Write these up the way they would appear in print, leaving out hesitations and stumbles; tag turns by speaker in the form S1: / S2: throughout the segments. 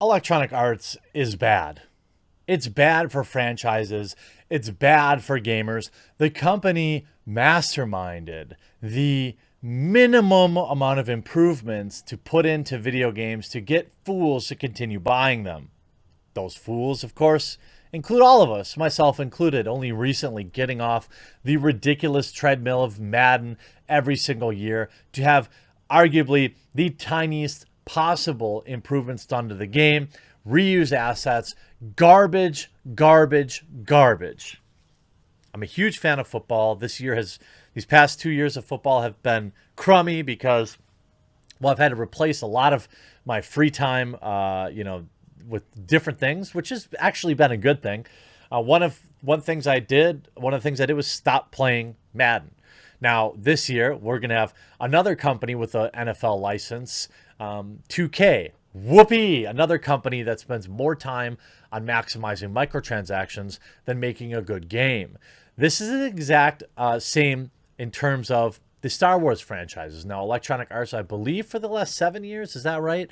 S1: Electronic Arts is bad. It's bad for franchises. It's bad for gamers. The company masterminded the minimum amount of improvements to put into video games to get fools to continue buying them. Those fools, of course, include all of us, myself included, only recently getting off the ridiculous treadmill of Madden every single year to have arguably the tiniest possible improvements done to the game, reuse assets, garbage, garbage, garbage. I'm a huge fan of football. These past 2 years of football have been crummy because, well, I've had to replace a lot of my free time, with different things, which has actually been a good thing. One of the things I did was stop playing Madden. Now this year we're gonna have another company with an NFL license, 2K. Whoopee! Another company that spends more time on maximizing microtransactions than making a good game. This is an exact same in terms of the Star Wars franchises. Now, Electronic Arts, I believe, for the last 7 years, is that right?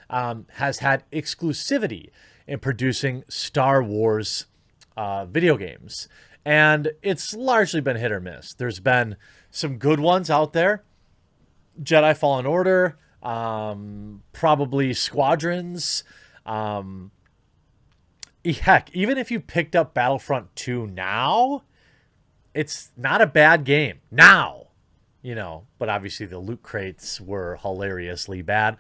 S1: Has had exclusivity in producing Star Wars video games. And it's largely been hit or miss. There's been some good ones out there. Jedi Fallen Order, probably Squadrons. Heck, even if you picked up Battlefront 2 now, it's not a bad game. Now, but obviously the loot crates were hilariously bad.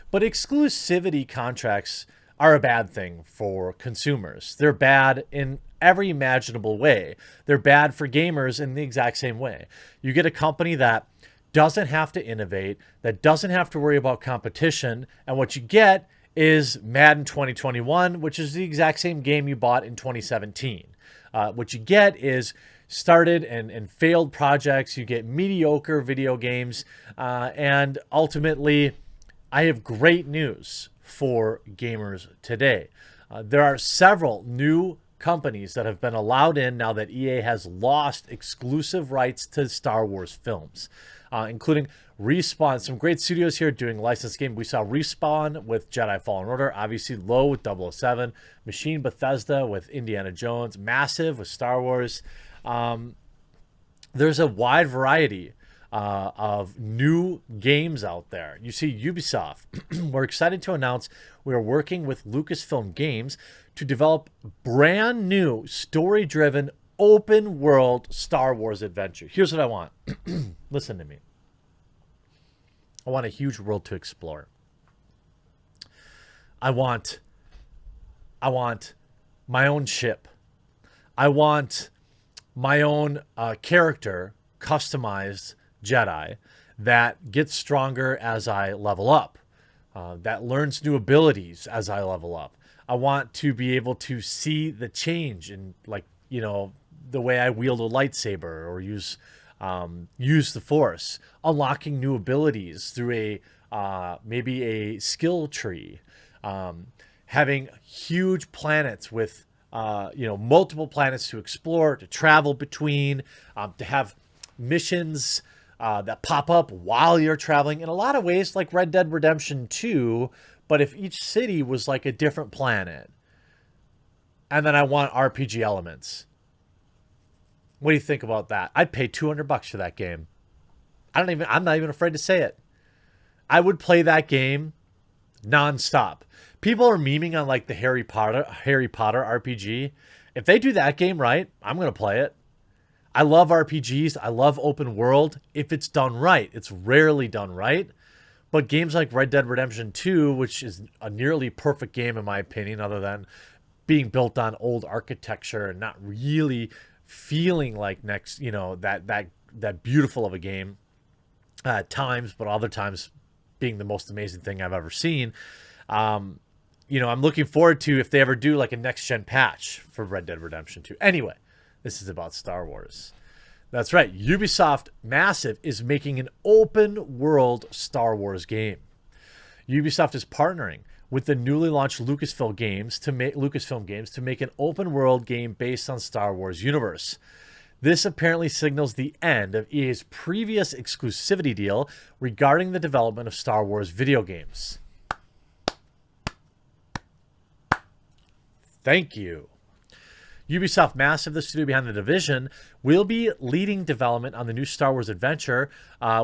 S1: But exclusivity contracts are a bad thing for consumers. They're bad in every imaginable way. They're bad for gamers in the exact same way. You get a company that doesn't have to innovate, that doesn't have to worry about competition, and what you get is Madden 2021, which is the exact same game you bought in 2017. What you get is started and failed projects. You get mediocre video games, and ultimately, I have great news for gamers today. There are several new companies that have been allowed in now that EA has lost exclusive rights to Star Wars films, including Respawn. Some great studios here doing licensed game. We saw Respawn with Jedi Fallen Order, obviously Low with 007, Machine Bethesda with Indiana Jones, Massive with Star Wars. There's a wide variety of new games out there. You see Ubisoft. We're excited to announce we are working with Lucasfilm Games to develop brand new story-driven open world Star Wars adventure. Here's what I want. Listen to me. I want a huge world to explore. I want my own ship. I want my own character, customized Jedi, that gets stronger as I level up, that learns new abilities as I level up. I want to be able to see the change in, the way I wield a lightsaber or use the Force, unlocking new abilities through maybe a skill tree, having huge planets with multiple planets to explore, to travel between, to have missions that pop up while you're traveling in a lot of ways like Red Dead Redemption 2, but if each city was like a different planet. And then I want RPG elements. What do you think about that? I'd pay $200 for that game. I'm not even afraid to say it. I would play that game nonstop. People are memeing on like the Harry Potter RPG. If they do that game right, I'm going to play it. I love RPGs. I love open world if it's done right. It's rarely done right. But games like Red Dead Redemption 2, which is a nearly perfect game in my opinion, other than being built on old architecture and not really feeling like that beautiful of a game at times, but other times being the most amazing thing I've ever seen. I'm looking forward to if they ever do like a next gen patch for Red Dead Redemption 2. Anyway, this is about Star Wars. That's right. Ubisoft Massive is making an open world Star Wars game. Ubisoft is partnering with the newly launched Lucasfilm Games to make an open world game based on Star Wars universe. This apparently signals the end of EA's previous exclusivity deal regarding the development of Star Wars video games. Thank you. Ubisoft Massive, the studio behind The Division, will be leading development on the new Star Wars adventure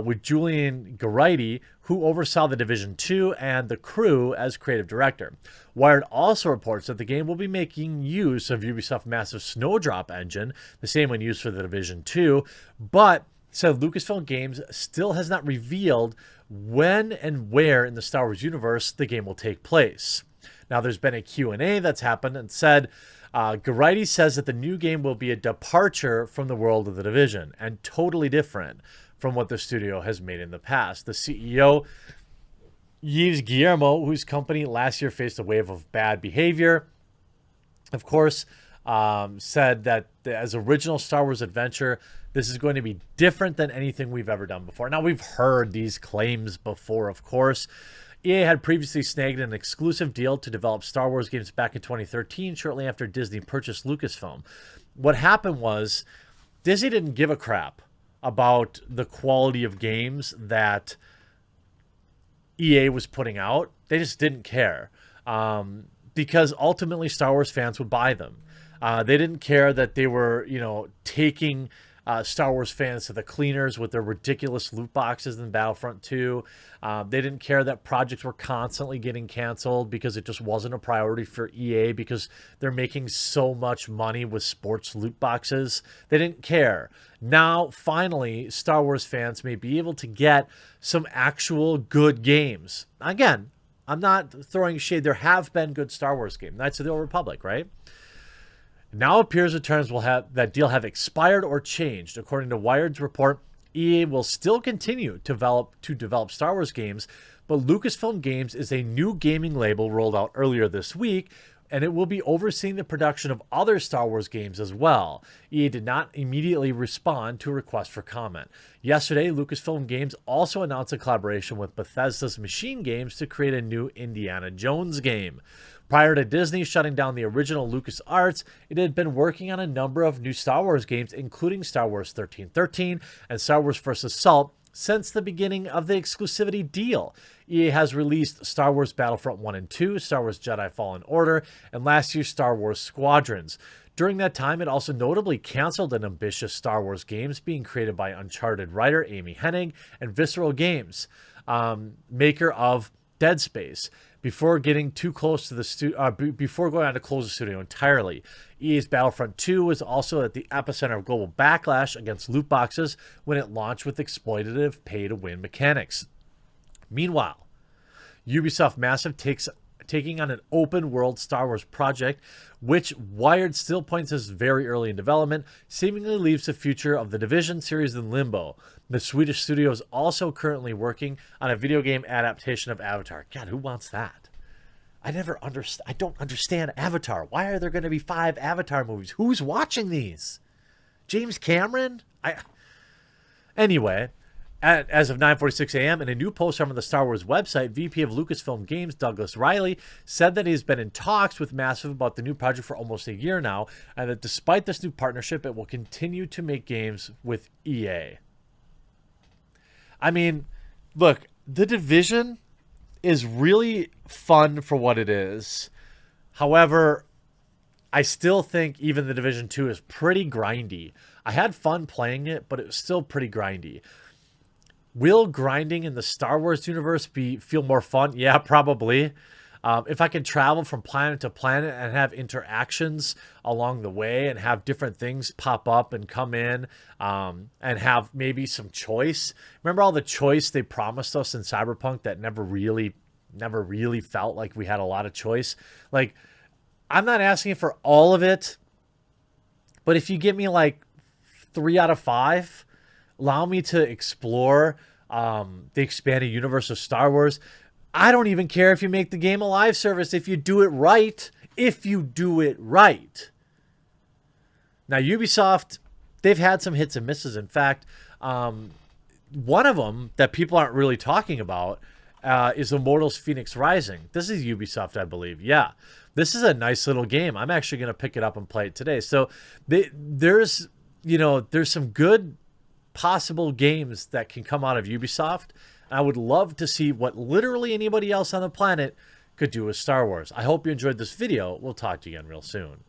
S1: with Julian Geraghty, who oversaw The Division 2 and The Crew as creative director. Wired also reports that the game will be making use of Ubisoft Massive's Snowdrop engine, the same one used for The Division 2, but said Lucasfilm Games still has not revealed when and where in the Star Wars universe the game will take place. Now, there's been a Q&A that's happened and said, Geraghty says that the new game will be a departure from the world of The Division and totally different from what the studio has made in the past. The CEO, Yves Guillermo, whose company last year faced a wave of bad behavior, of course, said that as original Star Wars adventure, this is going to be different than anything we've ever done before. Now, we've heard these claims before, of course. EA had previously snagged an exclusive deal to develop Star Wars games back in 2013, shortly after Disney purchased Lucasfilm. What happened was Disney didn't give a crap about the quality of games that EA was putting out. They just didn't care because ultimately Star Wars fans would buy them. They didn't care that they were, taking Star Wars fans to the cleaners with their ridiculous loot boxes in Battlefront 2. They didn't care that projects were constantly getting canceled because it just wasn't a priority for EA because they're making so much money with sports loot boxes. They didn't care. Now, finally, Star Wars fans may be able to get some actual good games. Again, I'm not throwing shade. There have been good Star Wars games. Knights of the Old Republic, right? Now appears the terms will have that deal have expired or changed. According to Wired's report, EA will still continue to develop Star Wars games, but Lucasfilm Games is a new gaming label rolled out earlier this week, and it will be overseeing the production of other Star Wars games as well. EA did not immediately respond to a request for comment. Yesterday, Lucasfilm Games also announced a collaboration with Bethesda's Machine Games to create a new Indiana Jones game. Prior to Disney shutting down the original LucasArts, it had been working on a number of new Star Wars games, including Star Wars 1313 and Star Wars First Assault, since the beginning of the exclusivity deal. EA has released Star Wars Battlefront 1 and 2, Star Wars Jedi Fallen Order, and last year's Star Wars Squadrons. During that time, it also notably canceled an ambitious Star Wars games being created by Uncharted writer Amy Hennig and Visceral Games, maker of Dead Space, before getting too close to the before going on to close the studio entirely. EA's Battlefront 2 was also at the epicenter of global backlash against loot boxes when it launched with exploitative pay-to-win mechanics. Meanwhile, Ubisoft Massive taking on an open-world Star Wars project, which Wired still points as very early in development, seemingly leaves the future of the Division series in limbo. The Swedish studio is also currently working on a video game adaptation of Avatar. God, who wants that? I don't understand Avatar. Why are there going to be 5 Avatar movies? Who's watching these? James Cameron? Anyway, as of 9:46 a.m., in a new post on the Star Wars website, VP of Lucasfilm Games Douglas Riley said that he's been in talks with Massive about the new project for almost a year now, and that despite this new partnership, it will continue to make games with EA. I mean, look, The Division is really fun for what it is. However, I still think even The Division 2 is pretty grindy. I had fun playing it, but it was still pretty grindy. Will grinding in the Star Wars universe feel more fun? Yeah, probably. If I can travel from planet to planet and have interactions along the way and have different things pop up and come in and have maybe some choice. Remember all the choice they promised us in Cyberpunk that never really felt like we had a lot of choice? Like, I'm not asking for all of it, but if you give me like 3 out of 5, allow me to explore the expanded universe of Star Wars. I don't even care if you make the game a live service if you do it right. If you do it right. Now, Ubisoft, they've had some hits and misses. In fact, one of them that people aren't really talking about is Immortals Phoenix Rising. This is Ubisoft, I believe. Yeah, this is a nice little game. I'm actually going to pick it up and play it today. So there's some good possible games that can come out of Ubisoft. I would love to see what literally anybody else on the planet could do with Star Wars. I hope you enjoyed this video. We'll talk to you again real soon.